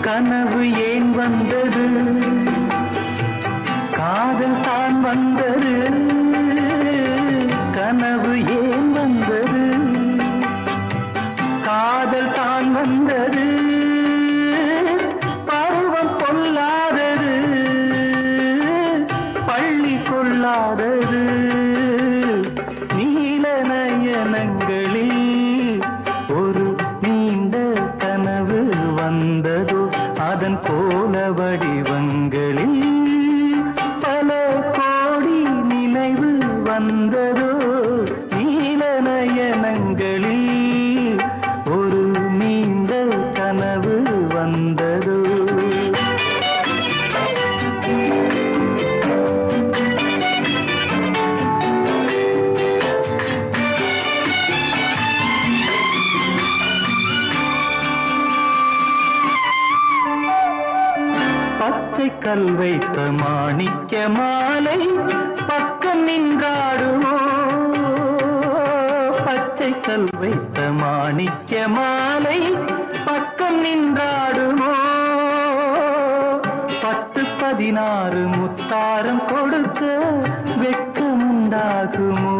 கனவு ஏன் வந்தது, காதல் தான் வந்தது. கனவு ஏன் வந்தது, காதல் தான் வந்தது. பருவம் கொள்ளாதது, பள்ளி கொள்ளாதது. நீல நயனங்களில் ஒரு நீண்ட கனவு வந்ததோ, அதன் போல வடிவங்களில் பல கோடி நினைவு வந்ததோ. நீல நயனங்களில் ஒரு நீண்ட கனவு வந்ததோ. பச்சை கல் வைத்த மாணிக்க மாலை பக்கம் நின்றாடுமோ. பச்சை கல் வைத்த மாணிக்க மாலை பக்கம் நின்றாடுமோ. 10-16 முத்தாரம் கொடுக்க வெட்கமுண்டாகுமோ.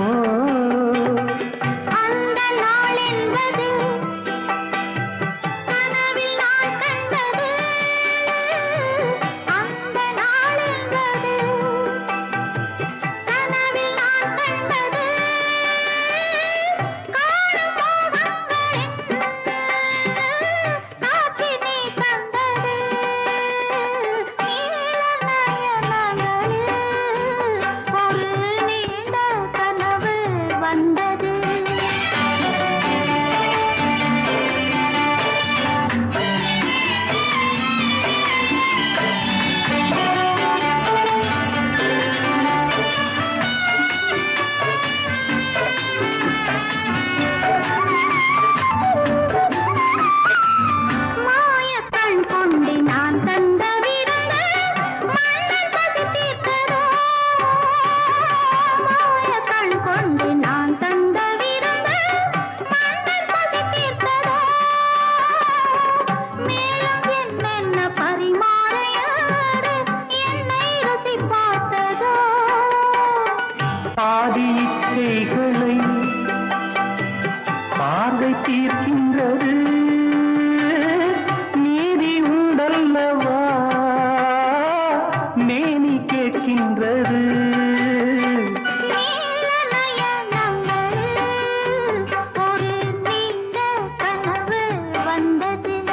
பாதி இச்சைகளை பார்வை தீர்க்கின்றது, நீதி உண்டல்லவா மேனி கேட்கின்றது.